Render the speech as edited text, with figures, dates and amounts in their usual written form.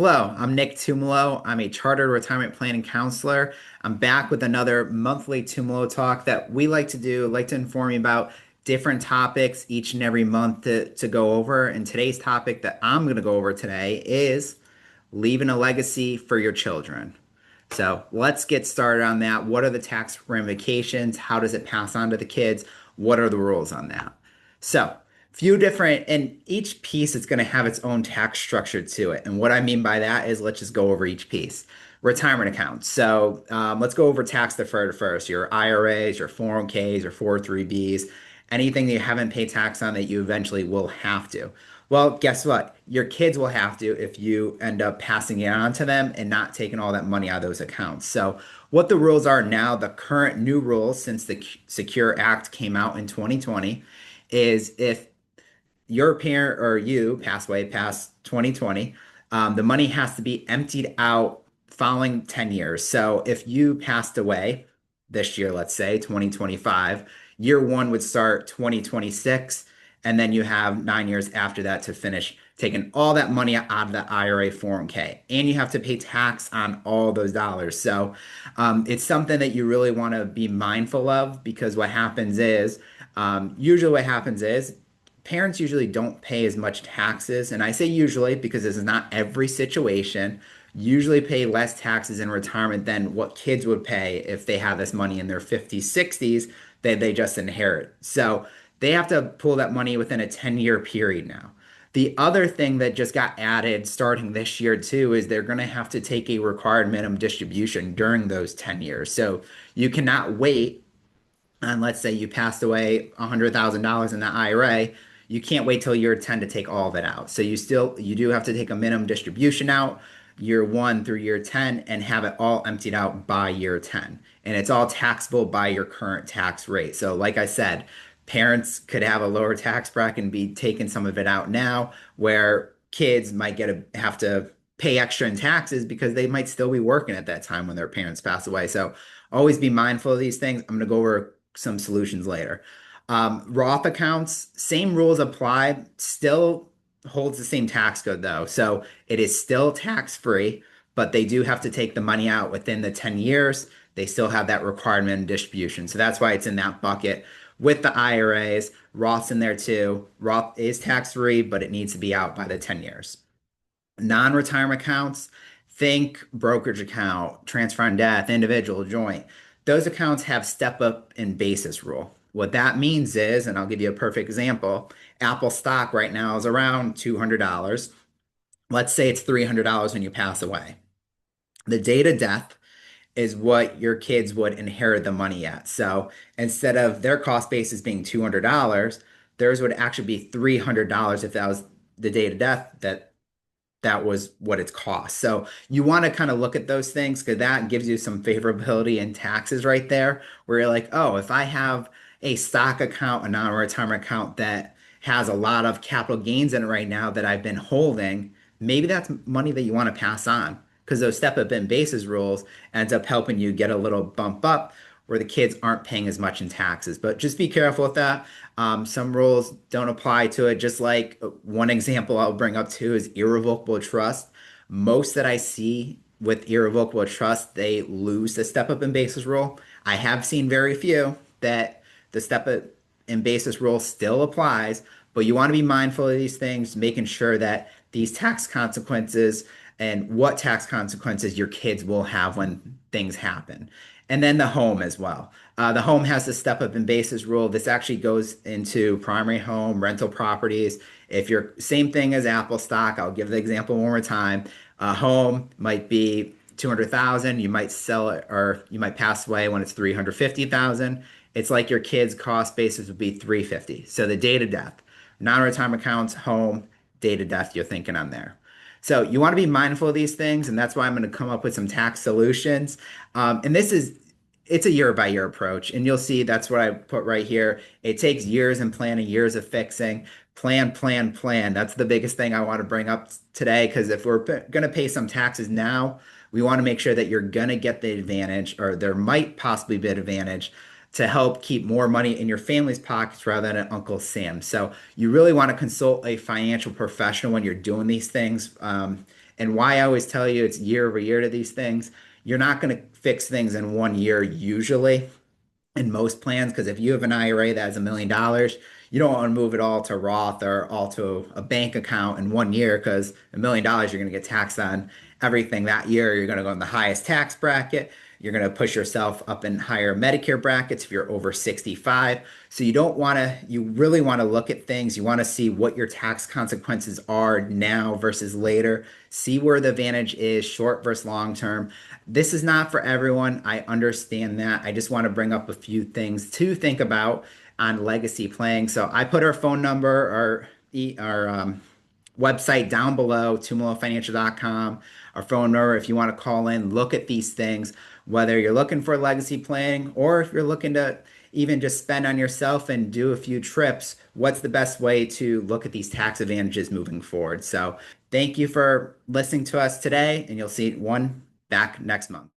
Hello, I'm Nick Tumolo. I'm a chartered retirement planning counselor. I'm back with another monthly Tumolo Talk that we like to do, like to inform you about different topics each and every month to go over. And today's topic that I'm going to go over today is leaving a legacy for your children. So let's get started on that. What are the tax ramifications? How does it pass on to the kids? What are the rules on that? So, few different, and each piece is going to have its own tax structure to it. And what I mean by that is let's just go over each piece. Retirement accounts. So, let's go over tax deferred first. Your IRAs, your 401ks, your 403bs, anything that you haven't paid tax on that you eventually will have to. Well, guess what? Your kids will have to if you end up passing it on to them and not taking all that money out of those accounts. So, what the rules are now, the current new rules since the Secure Act came out in 2020, is if your parent or you pass away past 2020, the money has to be emptied out following 10 years. So if you passed away this year, let's say 2025, year one would start 2026, and then you have 9 years after that to finish taking all that money out of the IRA 401k. And you have to pay tax on all those dollars. So it's something that you really want to be mindful of because what happens is, usually what happens is parents usually don't pay as much taxes. And I say usually because this is not every situation. Usually pay less taxes in retirement than what kids would pay if they have this money in their 50s, 60s that they just inherit. So they have to pull that money within a 10-year period now. The other thing that just got added starting this year too is they're going to have to take a required minimum distribution during those 10 years. So you cannot wait and let's say you passed away $100,000 in the IRA, you can't wait till year 10 to take all of it out. So you do have to take a minimum distribution out year 1 through year 10 and have it all emptied out by year 10. And it's all taxable by your current tax rate. So like I said, parents could have a lower tax bracket and be taking some of it out now, where kids might have to pay extra in taxes because they might still be working at that time when their parents pass away. So always be mindful of these things. I'm going to go over some solutions later. Roth accounts, same rules apply, still holds the same tax code though. So it is still tax free, but they do have to take the money out within the 10 years. They still have that requirement and distribution. So that's why it's in that bucket. With the IRAs, Roth's in there too. Roth is tax free, but it needs to be out by the 10 years. Non-retirement accounts, think brokerage account, transfer on death, individual, joint. Those accounts have step up in basis rule. What that means is, and I'll give you a perfect example, Apple stock right now is around $200. Let's say it's $300 when you pass away. The date of death is what your kids would inherit the money at. So instead of their cost basis being $200, theirs would actually be $300 if that was the date of death that was what it's cost. So you want to kind of look at those things because that gives you some favorability in taxes right there, where you're like, oh, if I have a stock account, a non-retirement account that has a lot of capital gains in it right now that I've been holding, maybe that's money that you want to pass on because those step up in basis rules ends up helping you get a little bump up where the kids aren't paying as much in taxes. But just be careful with that. Some rules don't apply to it. Just like one example I'll bring up too is irrevocable trust. Most that I see with irrevocable trust, they lose the step up in basis rule. I have seen very few that the step up in basis rule still applies, but you want to be mindful of these things, making sure that these tax consequences and what tax consequences your kids will have when things happen. And then the home as well. The home has the step up in basis rule. This actually goes into primary home, rental properties. If you're same thing as Apple stock, I'll give the example one more time. A home might be 200,000. You might sell it or you might pass away when it's 350,000. It's like your kid's cost basis would be 350. So the date of death, non-retirement accounts, home, date of death, you're thinking on there. So you want to be mindful of these things, and that's why I'm going to come up with some tax solutions. And it's a year by year approach, and you'll see that's what I put right here. It takes years and planning, years of fixing. Plan, plan, plan. That's the biggest thing I want to bring up today, because if we're going to pay some taxes now, we want to make sure that you're going to get the advantage, or there might possibly be an advantage to help keep more money in your family's pockets rather than an Uncle Sam. So you really want to consult a financial professional when you're doing these things. And why I always tell you it's year over year to these things, you're not going to fix things in 1 year usually in most plans, because if you have an IRA that has $1 million, you don't want to move it all to Roth or all to a bank account in 1 year, because $1 million you're going to get taxed on everything that year. You're going to go in the highest tax bracket. You're going to push yourself up in higher Medicare brackets if you're over 65. So you don't want to, you really want to look at things. You want to see what your tax consequences are now versus later. See where the advantage is, short versus long term. This is not for everyone. I understand that. I just want to bring up a few things to think about on legacy playing. So I put our phone number, our website down below, tumolofinancial.com, our phone number if you want to call in, look at these things, whether you're looking for legacy planning or if you're looking to even just spend on yourself and do a few trips, what's the best way to look at these tax advantages moving forward? So thank you for listening to us today, and you'll see one back next month.